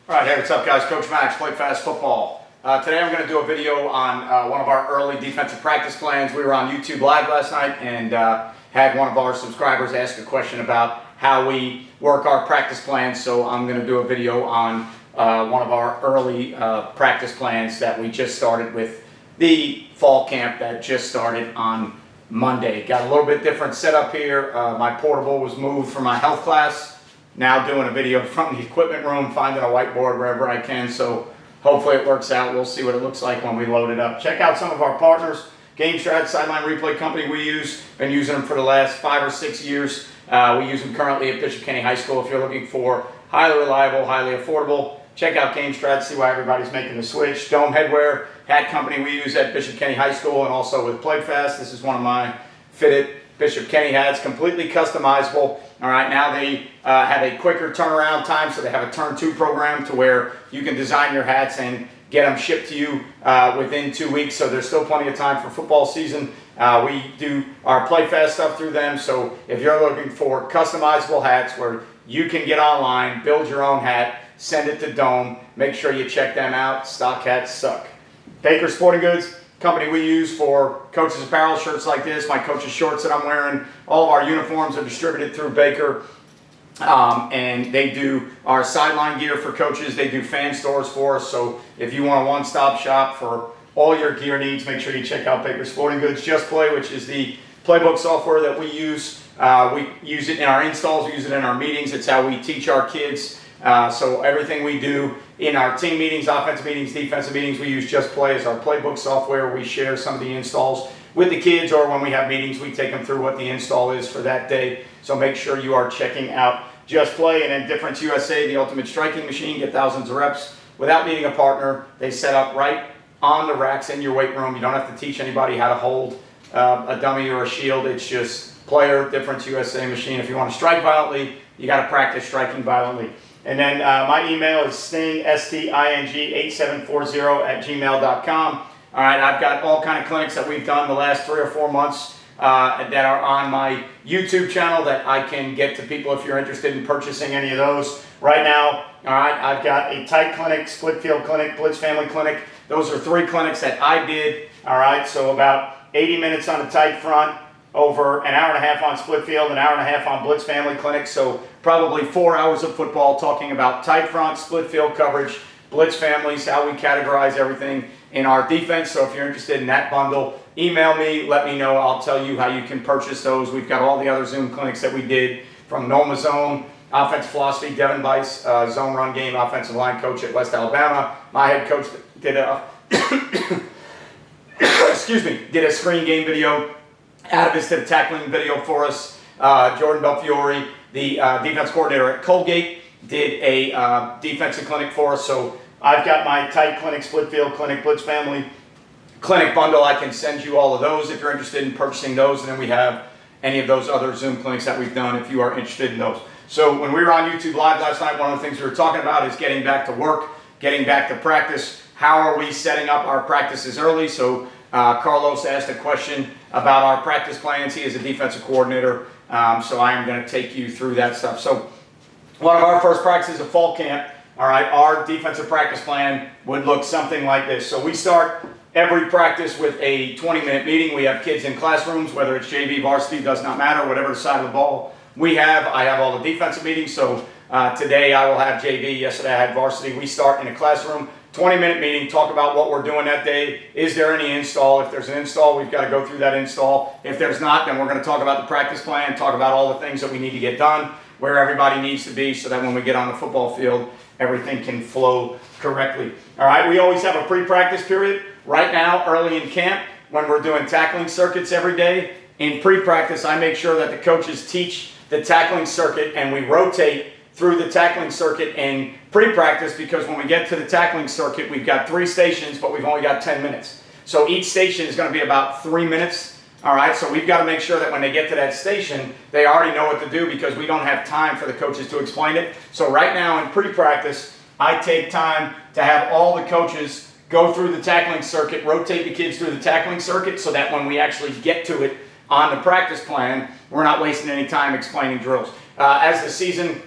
All right, hey, what's up, guys? Coach Max, Play Fast Football. Today I'm going to do a video on one of our early defensive practice plans. We were on YouTube Live last night and had one of our subscribers ask a question about how we work our practice plans. So I'm going to do a video on one of our early practice plans that we just started with the fall camp that just started on Monday. Got a little bit different setup here. My portable was moved from my health class. Now doing a video from the equipment room, finding a whiteboard wherever I can, so hopefully it works out. We'll see what it looks like when we load it up. Check out some of our partners. GameStrat, Sideline Replay Company we use. Been using them for the last 5 or 6 years. We use them currently at Bishop Kenny High School. If you're looking for highly reliable, highly affordable, check out GameStrat, see why everybody's making the switch. Dome Headwear, hat company we use at Bishop Kenny High School and also with Play Fast. This is one of my fitted Bishop Kenny hats, completely customizable. All right, now they have a quicker turnaround time, so they have a Turn 2 program to where you can design your hats and get them shipped to you within 2 weeks, so there's still plenty of time for football season. We do our Play Fast stuff through them, so if you're looking for customizable hats where you can get online, build your own hat, send it to Dome, make sure you check them out. Stock hats suck. Baker Sporting Goods, company we use for coaches apparel, shirts like this, my coach's shorts that I'm wearing. All of our uniforms are distributed through Baker, and they do our sideline gear for coaches. They do fan stores for us, so if you want a one-stop shop for all your gear needs, make sure you check out Baker Sporting Goods. Just Play, which is the playbook software that we use. We use it in our installs, we use it in our meetings. It's how we teach our kids. So everything we do in our team meetings, offensive meetings, defensive meetings, we use Just Play as our playbook software. We share some of the installs with the kids, or when we have meetings, we take them through what the install is for that day. So make sure you are checking out Just Play. And then DifferenceUSA, the ultimate striking machine, get thousands of reps without needing a partner. They set up right on the racks in your weight room. You don't have to teach anybody how to hold a dummy or a shield. It's just player, DifferenceUSA machine. If you want to strike violently, you got to practice striking violently. And then my email is sting, sting8740@gmail.com. All right, I've got all kind of clinics that we've done the last 3 or 4 months that are on my YouTube channel that I can get to people if you're interested in purchasing any of those. Right now, all right, I've got a tight clinic, split field clinic, Blitz family clinic. Those are 3 clinics that I did, all right, so about 80 minutes on the tight front, over an hour and a half on split field, an hour and a half on Blitz family clinic, so probably 4 hours of football talking about tight front, split field coverage, Blitz families, how we categorize everything in our defense. So if you're interested in that bundle, email me, let me know. I'll tell you how you can purchase those. We've got all the other Zoom clinics that we did from Noma Zone, offensive philosophy, Devin Bice, zone run game, offensive line coach at West Alabama. My head coach did a, did a screen game video. Atavis did a tackling video for us. Jordan Belfiore, the defense coordinator at Colgate, did a defensive clinic for us. So I've got my tight clinic, split field clinic, Blitz family clinic bundle. I can send you all of those if you're interested in purchasing those. And then we have any of those other Zoom clinics that we've done if you are interested in those. So when we were on YouTube Live last night, one of the things we were talking about is getting back to work, getting back to practice. How are we setting up our practices early? So Carlos asked a question about our practice plans. He is a defensive coordinator, so I am going to take you through that stuff. So one of our first practices of fall camp, all right, our defensive practice plan would look something like this. So we start every practice with a 20-minute meeting. We have kids in classrooms, whether it's JV, varsity, does not matter, whatever the side of the ball we have. I have all the defensive meetings, so today I will have JV, yesterday I had varsity. We start in a classroom, 20-minute meeting, talk about what we're doing that day. Is there any install? If there's an install, we've got to go through that install. If there's not, then we're going to talk about the practice plan, talk about all the things that we need to get done, where everybody needs to be, so that when we get on the football field, everything can flow correctly. All right, we always have a pre-practice period. Right now, early in camp, when we're doing tackling circuits every day, in pre-practice, I make sure that the coaches teach the tackling circuit, and we rotate through the tackling circuit in pre-practice, because when we get to the tackling circuit, we've got 3 stations, but we've only got 10 minutes. So each station is going to be about 3 minutes. All right, so we've got to make sure that when they get to that station, they already know what to do, because we don't have time for the coaches to explain it. So right now in pre-practice, I take time to have all the coaches go through the tackling circuit, rotate the kids through the tackling circuit, so that when we actually get to it on the practice plan, we're not wasting any time explaining drills. As the season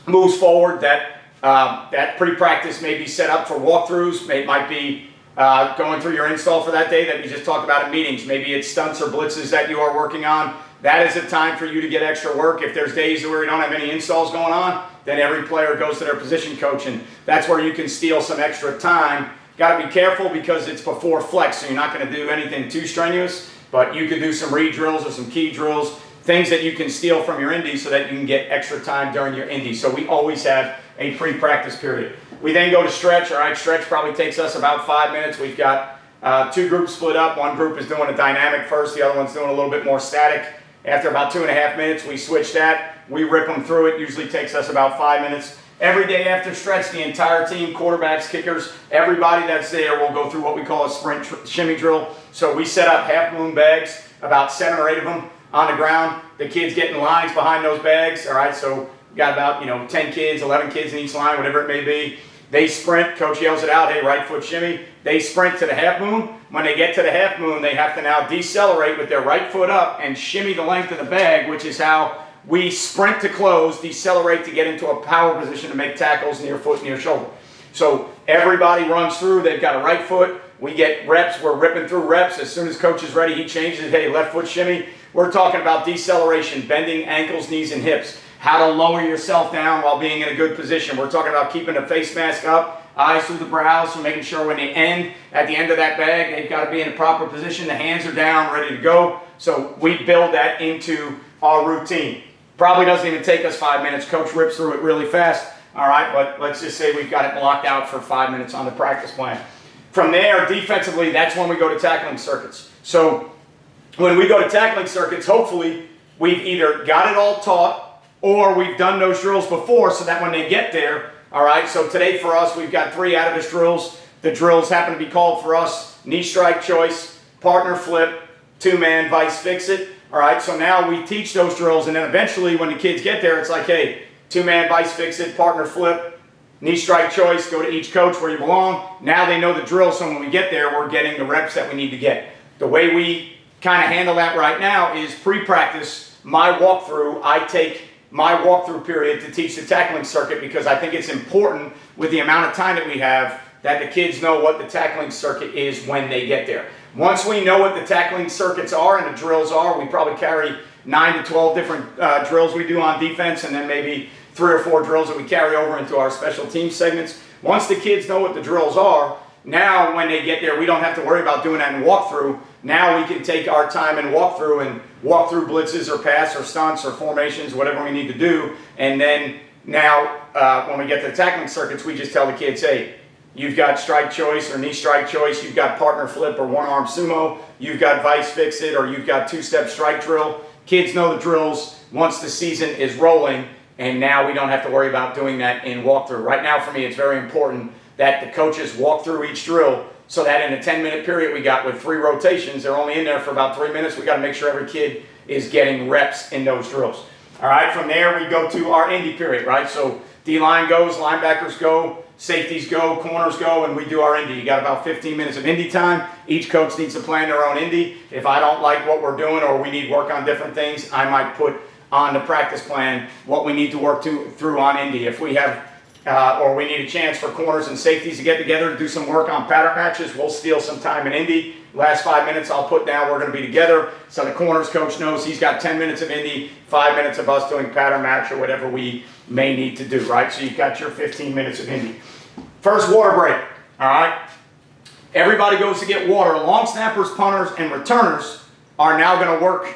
moves forward, that That pre-practice may be set up for walkthroughs. It might be going through your install for that day that you just talked about in meetings. Maybe it's stunts or blitzes that you are working on. That is a time for you to get extra work. If there's days where you don't have any installs going on, then every player goes to their position coach, and that's where you can steal some extra time. Got to be careful because it's before flex, so you're not going to do anything too strenuous, but you can do some read drills or some key drills, things that you can steal from your indie so that you can get extra time during your indie. So we always have a pre-practice period. We then go to stretch. All right, stretch probably takes us about 5 minutes. We've got two groups split up. One group is doing a dynamic first. The other one's doing a little bit more static. After about 2.5 minutes, we switch that. We rip them through it. Usually takes us about 5 minutes. Every day after stretch, the entire team, quarterbacks, kickers, everybody that's there will go through what we call a sprint shimmy drill. So we set up half moon bags, about 7 or 8 of them on the ground. The kids get in lines behind those bags. All right, so we got about 10 kids, 11 kids in each line, whatever it may be. They sprint. Coach yells it out, hey, right foot shimmy. They sprint to the half moon. When they get to the half moon, they have to now decelerate with their right foot up and shimmy the length of the bag, which is how we sprint to close, decelerate to get into a power position to make tackles near foot, near shoulder. So everybody runs through. They've got a right foot. We get reps. We're ripping through reps. As soon as coach is ready, he changes. Hey, left foot shimmy. We're talking about deceleration, bending ankles, knees, and hips. How to lower yourself down while being in a good position. We're talking about keeping the face mask up, eyes through the brows, so making sure when they end, at the end of that bag, they've got to be in a proper position. The hands are down, ready to go. So we build that into our routine. Probably doesn't even take us 5 minutes. Coach rips through it really fast. All right, but let's just say we've got it blocked out for 5 minutes on the practice plan. From there, defensively, that's when we go to tackling circuits. So when we go to tackling circuits, hopefully we've either got it all taught or we've done those drills before so that when they get there, all right, so today for us, we've got 3 out-of-this drills. The drills happen to be called for us knee strike choice, partner flip, two-man vice fix it. All right, so now we teach those drills, and then eventually when the kids get there, it's like, hey, two-man vice fix it, partner flip, knee strike choice, go to each coach where you belong. Now they know the drill, so when we get there, we're getting the reps that we need to get. The way we kind of handle that right now is pre-practice, my walkthrough. I take my walkthrough period to teach the tackling circuit because I think it's important with the amount of time that we have that the kids know what the tackling circuit is when they get there. Once we know what the tackling circuits are and the drills are, we probably carry 9 to 12 different drills we do on defense, and then maybe 3 or 4 drills that we carry over into our special team segments. Once the kids know what the drills are, now when they get there, we don't have to worry about doing that in walkthrough. Now we can take our time and walk through blitzes or pass or stunts or formations, whatever we need to do. And then now when we get to the tackling circuits, we just tell the kids, hey, you've got strike choice or knee strike choice, you've got partner flip or one-arm sumo, you've got vice fix it, or you've got two-step strike drill. Kids know the drills once the season is rolling, and now we don't have to worry about doing that in walkthrough. Right now for me, it's very important that the coaches walk through each drill so that in a 10-minute period we got with 3 rotations, they're only in there for about 3 minutes. We got to make sure every kid is getting reps in those drills. All right, from there we go to our indie period, right? So D-line goes, linebackers go, safeties go, corners go, and we do our indie. You got about 15 minutes of indie time. Each coach needs to plan their own indie. If I don't like what we're doing or we need work on different things, I might put on the practice plan what we need to work through on indie. If we have or we need a chance for corners and safeties to get together to do some work on pattern matches, we'll steal some time in Indy. Last 5 minutes I'll put down we're going to be together, so the corners coach knows he's got 10 minutes of Indy, 5 minutes of us doing pattern match or whatever we may need to do, right? So you've got your 15 minutes of Indy. First water break, all right? Everybody goes to get water. Long snappers, punters, and returners are now going to work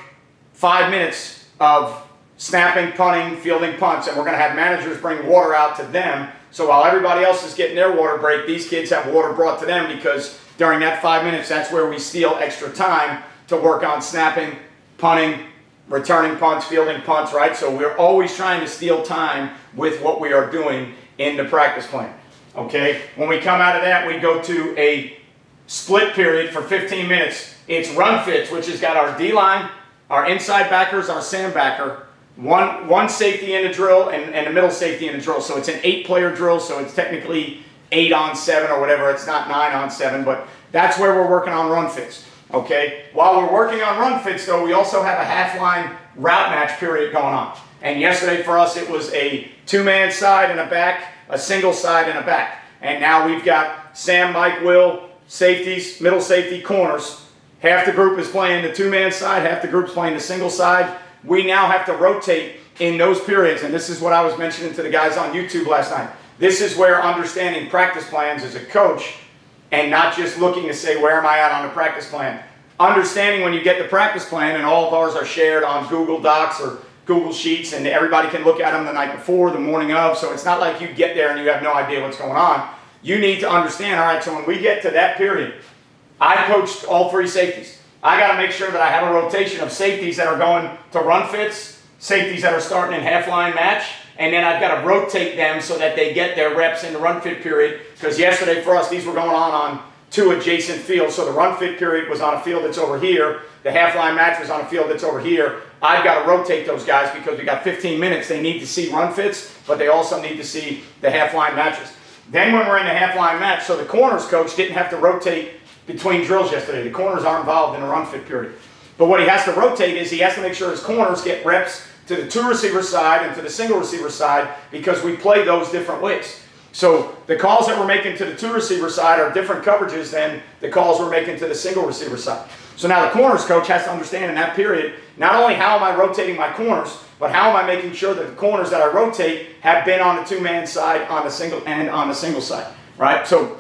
5 minutes of snapping, punting, fielding punts, and we're going to have managers bring water out to them. So while everybody else is getting their water break, these kids have water brought to them because during that 5 minutes, that's where we steal extra time to work on snapping, punting, returning punts, fielding punts, right? So we're always trying to steal time with what we are doing in the practice plan, okay? When we come out of that, we go to a split period for 15 minutes. It's run fits, which has got our D-line, our inside backers, our sandbacker, one safety in the drill and a middle safety in the drill. So it's an 8-player drill, so it's technically 8 on 7 or whatever. It's not 9 on 7, but that's where we're working on run fits, okay? While we're working on run fits, though, we also have a half-line route match period going on. And yesterday for us, it was a 2-man side and a back a single side and a back. And now we've got Sam, Mike, Will, safeties, middle safety, corners. Half the group is playing the two-man side, half the group's playing the single side. We now have to rotate in those periods, and this is what I was mentioning to the guys on YouTube last night. This is where understanding practice plans as a coach and not just looking to say, where am I at on the practice plan? Understanding when you get the practice plan, and all of ours are shared on Google Docs or Google Sheets, and everybody can look at them the night before, the morning of, so it's not like you get there and you have no idea what's going on. You need to understand, all right, so when we get to that period, I coached all three safeties. I got to make sure that I have a rotation of safeties that are going to run fits, safeties that are starting in half-line match, and then I've got to rotate them so that they get their reps in the run fit period, because yesterday for us, these were going on two adjacent fields. So the run fit period was on a field that's over here. The half-line match was on a field that's over here. I've got to rotate those guys because we got 15 minutes. They need to see run fits, but they also need to see the half-line matches. Then when we're in the half-line match, so the corners coach didn't have to rotate between drills yesterday. The corners are involved in the run fit period. But what he has to rotate is he has to make sure his corners get reps to the two receiver side and to the single receiver side, because we play those different ways. So the calls that we're making to the two receiver side are different coverages than the calls we're making to the single receiver side. So now the corners coach has to understand in that period, not only how am I rotating my corners, but how am I making sure that the corners that I rotate have been on the two-man side on the single and on the single side, right? So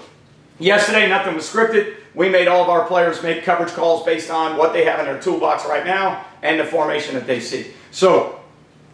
yesterday, nothing was scripted. We made all of our players make coverage calls based on what they have in their toolbox right now and the formation that they see. So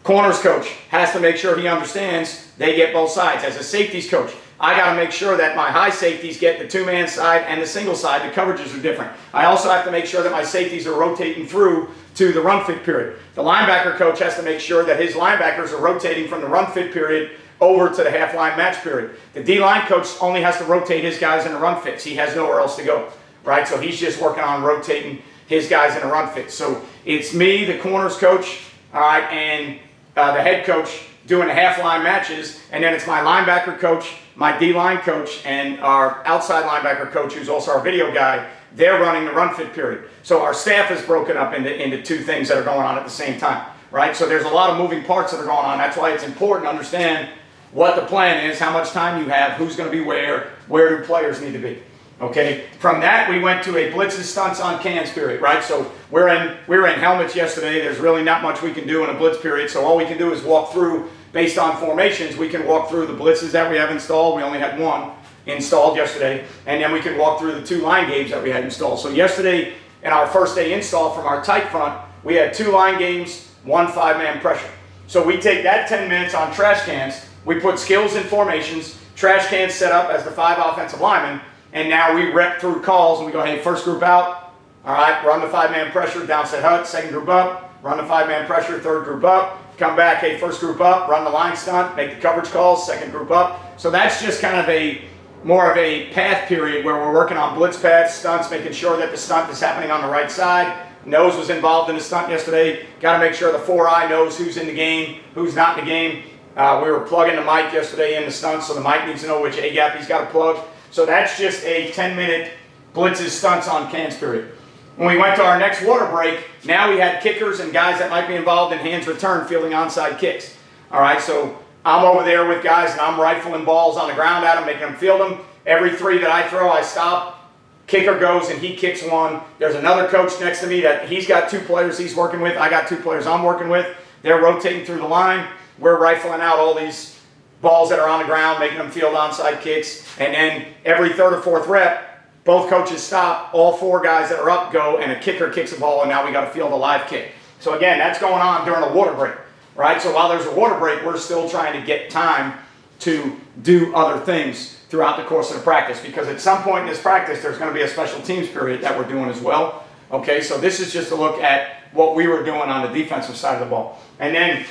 corners coach has to make sure he understands they get both sides. As a safeties coach, I got to make sure that my high safeties get the two-man side and the single side. The coverages are different. I also have to make sure that my safeties are rotating through to the run fit period. The linebacker coach has to make sure that his linebackers are rotating from the run fit period over to the half-line match period. The D-line coach only has to rotate his guys in the run fits. He has nowhere else to go, right? So he's just working on rotating his guys in the run fits. So it's me, the corners coach, all right, and the head coach doing the half-line matches, and then it's my linebacker coach, my D-line coach, and our outside linebacker coach, who's also our video guy. They're running the run fit period. So our staff is broken up into two things that are going on at the same time, right? So there's a lot of moving parts that are going on. That's why it's important to understand what the plan is, how much time you have, who's going to be where do players need to be. Okay, from that we went to a blitzes, stunts, on cans period, right? So we were in helmets yesterday. There's really not much we can do in a blitz period, so all we can do is walk through based on formations. We can walk through the blitzes that we have installed. We only had one installed yesterday, and then we can walk through the two line games that we had installed. So yesterday, in our first day install from our tight front, we had two line games, one 5-man pressure. So we take that 10 minutes on trash cans, we put skills in formations, trash cans set up as the 5 offensive linemen, and now we rep through calls and we go, hey, first group out, all right, run the 5-man pressure, down set hut, second group up, run the 5-man pressure, third group up, come back, hey, first group up, run the line stunt, make the coverage calls, second group up. So that's just kind of more of a path period where we're working on blitz paths, stunts, making sure that the stunt is happening on the right side. Nose was involved in the stunt yesterday. Got to make sure the 4-eye knows who's in the game, who's not in the game. We were plugging the mic yesterday in the stunt, so the mic needs to know which A-gap he's got to plug. So that's just a 10-minute blitzes, stunts, on cans period. When we went to our next water break, now we had kickers and guys that might be involved in hands return fielding onside kicks. All right, so I'm over there with guys and I'm rifling balls on the ground at them, making them field them. Every 3 that I throw, I stop. Kicker goes and he kicks one. There's another coach next to me that he's got 2 players he's working with. I got 2 players I'm working with. They're rotating through the line. We're rifling out all these balls that are on the ground, making them field onside kicks. And then every 3rd or 4th rep, both coaches stop, all 4 guys that are up go, and a kicker kicks a ball, and now we got to field a live kick. So again, that's going on during a water break, right? So while there's a water break, we're still trying to get time to do other things throughout the course of the practice, because at some point in this practice, there's going to be a special teams period that we're doing as well. Okay, so this is just a look at what we were doing on the defensive side of the ball. And then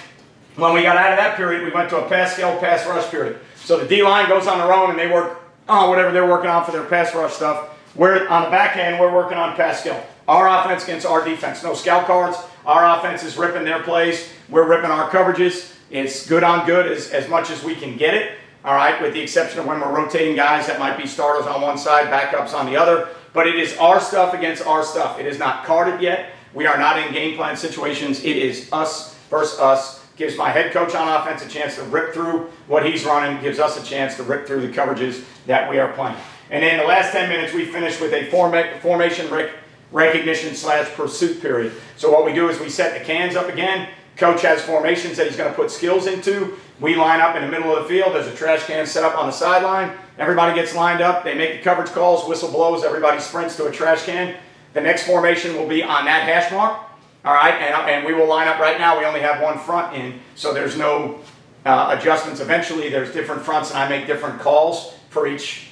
when we got out of that period, we went to a pass skill, pass rush period. So the D-line goes on their own and they work on whatever they're working on for their pass rush stuff. We're on the back end, we're working on pass skill. Our offense against our defense. No scout cards. Our offense is ripping their plays. We're ripping our coverages. It's good on good as much as we can get it. All right, with the exception of when we're rotating guys that might be starters on one side, backups on the other. But it is our stuff against our stuff. It is not carded yet. We are not in game plan situations. It is us versus us, gives my head coach on offense a chance to rip through what he's running, gives us a chance to rip through the coverages that we are playing. And in the last 10 minutes, we finish with a formation recognition / pursuit period. So what we do is we set the cans up again. Coach has formations that he's going to put skills into. We line up in the middle of the field. There's a trash can set up on the sideline. Everybody gets lined up. They make the coverage calls. Whistle blows. Everybody sprints to a trash can. The next formation will be on that hash mark. All right, and we will line up right now. We only have one front in, so there's no adjustments. Eventually, there's different fronts, and I make different calls for each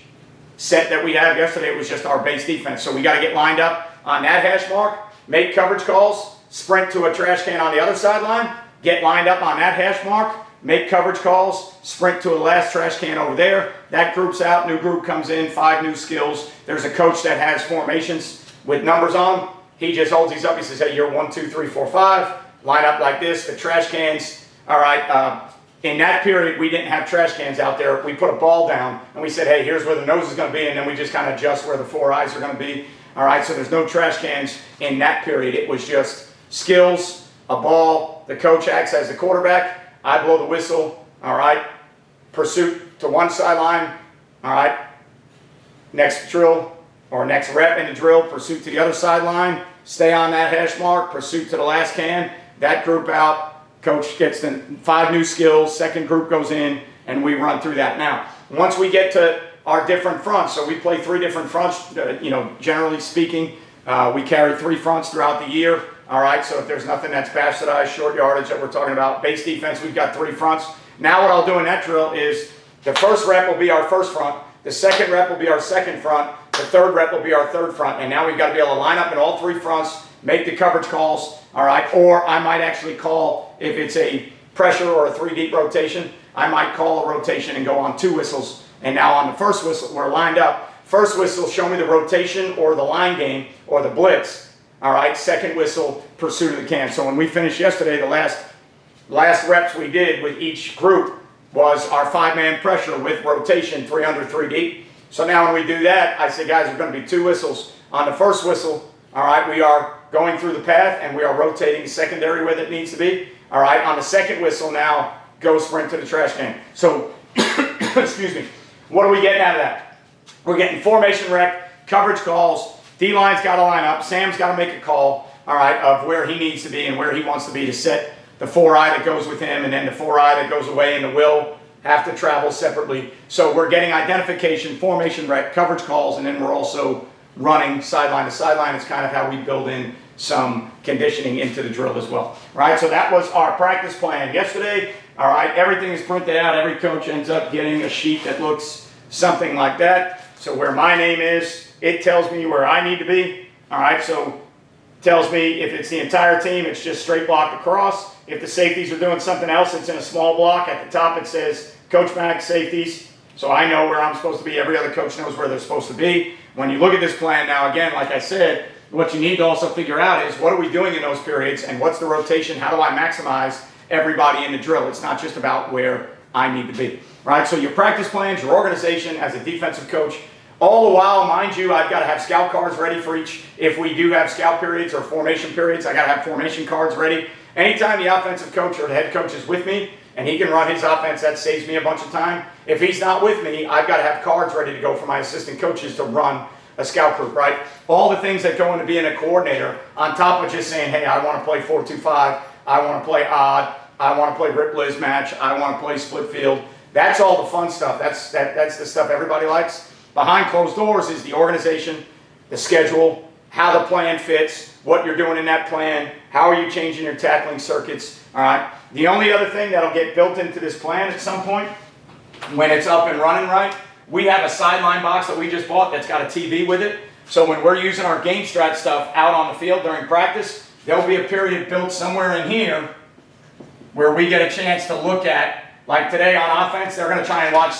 set that we have. Yesterday, it was just our base defense. So we got to get lined up on that hash mark, make coverage calls, sprint to a trash can on the other sideline, get lined up on that hash mark, make coverage calls, sprint to the last trash can over there. That group's out, new group comes in, 5 new skills. There's a coach that has formations with numbers on them. He just holds these up. He says, hey, you're 1, 2, 3, 4, 5. Line up like this. The trash cans. All right. In that period, we didn't have trash cans out there. We put a ball down, and we said, hey, here's where the nose is going to be, and then we just kind of adjust where the 4 eyes are going to be. All right. So there's no trash cans in that period. It was just skills, a ball. The coach acts as the quarterback. I blow the whistle. All right. Pursuit to one sideline. All right. Next drill. Or next rep in the drill, pursuit to the other sideline, stay on that hash mark, pursuit to the last can, that group out, coach gets the 5 new skills, second group goes in, and we run through that. Now, once we get to our different fronts, so we play 3 different fronts, generally speaking, we carry 3 fronts throughout the year, all right, so if there's nothing that's bastardized, short yardage that we're talking about, base defense, we've got 3 fronts. Now what I'll do in that drill is the first rep will be our first front, the second rep will be our second front, the third rep will be our third front, and now we've got to be able to line up in all 3 fronts, make the coverage calls, all right, or I might actually call, if it's a pressure or a 3 deep rotation, I might call a rotation and go on 2 whistles, and now on the first whistle, we're lined up. First whistle, show me the rotation or the line game or the blitz, all right, second whistle, pursuit of the can. So when we finished yesterday, the last reps we did with each group was our 5-man pressure with rotation, 3 under, 3 deep. So now when we do that, I say, guys, there's going to be 2 whistles. On the first whistle, all right, we are going through the path and we are rotating secondary where it needs to be. All right, on the second whistle now, go sprint to the trash can. So, excuse me, what are we getting out of that? We're getting formation rec, coverage calls, D-line's got to line up, Sam's got to make a call, all right, of where he needs to be and where he wants to be to set the 4-eye that goes with him and then the 4-eye that goes away, and the will have to travel separately. So we're getting identification, formation rec, coverage calls, and then we're also running sideline to sideline. It's kind of how we build in some conditioning into the drill as well. Right, so that was our practice plan yesterday. All right, everything is printed out. Every coach ends up getting a sheet that looks something like that. So where my name is, it tells me where I need to be. All right, so it tells me if it's the entire team, it's just straight block across. If the safeties are doing something else, it's in a small block. At the top, it says Coach Mac safeties. So I know where I'm supposed to be. Every other coach knows where they're supposed to be. When you look at this plan now, again, like I said, what you need to also figure out is what are we doing in those periods and what's the rotation? How do I maximize everybody in the drill? It's not just about where I need to be. Right? So your practice plans, your organization as a defensive coach, all the while, mind you, I've got to have scout cards ready for each. If we do have scout periods or formation periods, I got to have formation cards ready. Anytime the offensive coach or the head coach is with me and he can run his offense, that saves me a bunch of time. If he's not with me, I've got to have cards ready to go for my assistant coaches to run a scout group, right? All the things that go into being a coordinator, on top of just saying, hey, I want to play 4-2-5, I want to play odd, I want to play rip Liz match, I want to play split field. That's all the fun stuff. That's the stuff everybody likes. Behind closed doors is the organization, the schedule, how the plan fits, what you're doing in that plan, how are you changing your tackling circuits, all right? The only other thing that'll get built into this plan at some point, when it's up and running right, we have a sideline box that we just bought that's got a TV with it. So when we're using our game strat stuff out on the field during practice, there'll be a period built somewhere in here where we get a chance to look at, like today on offense, they're going to try and watch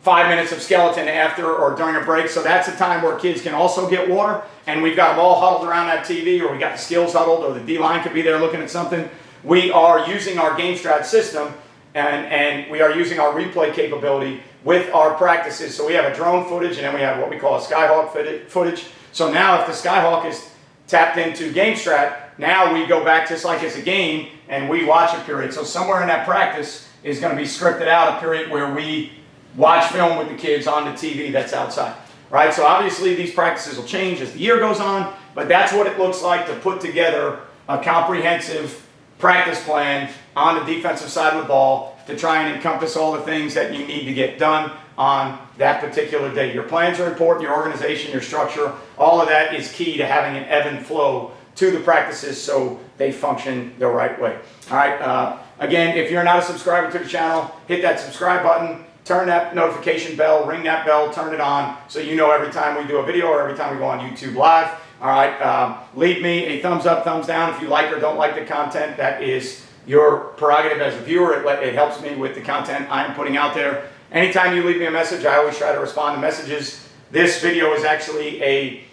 5 minutes of skeleton after or during a break. So that's a time where kids can also get water, and we've got them all huddled around that TV, or we got the skills huddled, or the D-line could be there looking at something. We are using our game strat system, and we are using our replay capability with our practices. So we have a drone footage, and then we have what we call a Skyhawk footage. So now if the Skyhawk is tapped into game strat, now we go back just like it's a game and we watch a period. So somewhere in that practice is going to be scripted out a period where we watch film with the kids on the TV that's outside. Right? So obviously these practices will change as the year goes on, but that's what it looks like to put together a comprehensive practice plan on the defensive side of the ball to try and encompass all the things that you need to get done on that particular day. Your plans are important, your organization, your structure, all of that is key to having an ebb and flow to the practices so they function the right way. All right, again, if you're not a subscriber to the channel, hit that subscribe button, turn that notification bell, ring that bell, turn it on so you know every time we do a video or every time we go on YouTube Live. All right, leave me a thumbs up, thumbs down if you like or don't like the content. That is your prerogative as a viewer. It helps me with the content I'm putting out there. Anytime you leave me a message, I always try to respond to messages. This video is actually a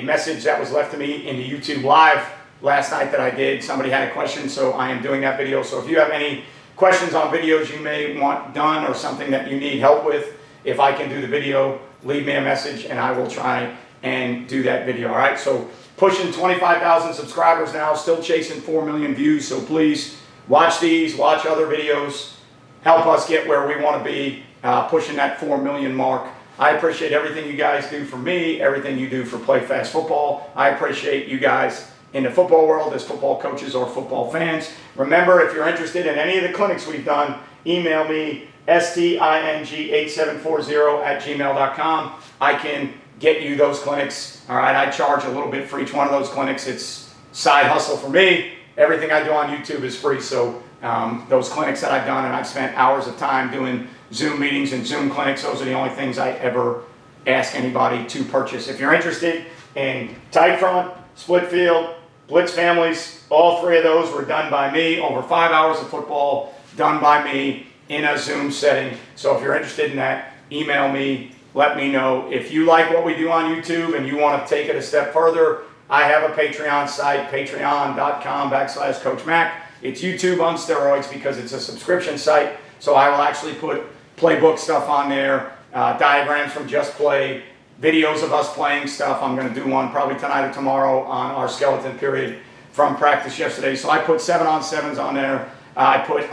message that was left to me in the YouTube Live last night that I did. Somebody had a question, so I am doing that video. So if you have any questions on videos you may want done or something that you need help with, if I can do the video, leave me a message and I will try and do that video. All right, so pushing 25,000 subscribers now, still chasing 4 million views. So please watch these, watch other videos, help us get where we want to be, pushing that 4 million mark. I appreciate everything you guys do for me, everything you do for Play Fast Football. I appreciate you guys in the football world as football coaches or football fans. Remember, if you're interested in any of the clinics we've done, email me sting8740@gmail.com. I can get you those clinics. All right, I charge a little bit for each one of those clinics. It's side hustle for me. Everything I do on YouTube is free. So those clinics that I've done, and I've spent hours of time doing Zoom meetings and Zoom clinics, those are the only things I ever ask anybody to purchase. If you're interested in tight front, split field, blitz families, all three of those were done by me. Over 5 hours of football done by me in a Zoom setting. So if you're interested in that, email me. Let me know. If you like what we do on YouTube and you want to take it a step further, I have a Patreon site, patreon.com/Coach Mac. It's YouTube on steroids because it's a subscription site. So I will actually put playbook stuff on there, diagrams from Just Play, videos of us playing stuff. I'm going to do one probably tonight or tomorrow on our skeleton period from practice yesterday. So I put 7-on-7s on there. I put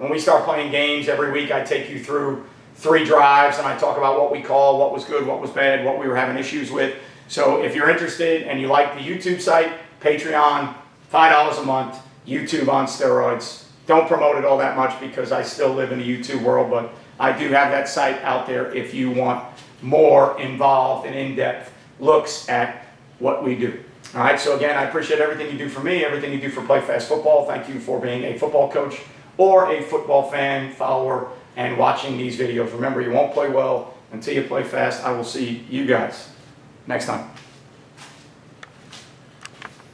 when we start playing games every week, I take you through 3 drives and I talk about what we call, what was good, what was bad, what we were having issues with. So if you're interested and you like the YouTube site, Patreon, $5 a month, YouTube on steroids. Don't promote it all that much because I still live in the YouTube world, but I do have that site out there if you want more involved and in-depth looks at what we do. All right, so again, I appreciate everything you do for me, everything you do for Play Fast Football. Thank you for being a football coach or a football fan, follower, and watching these videos. Remember, you won't play well until you play fast. I will see you guys next time.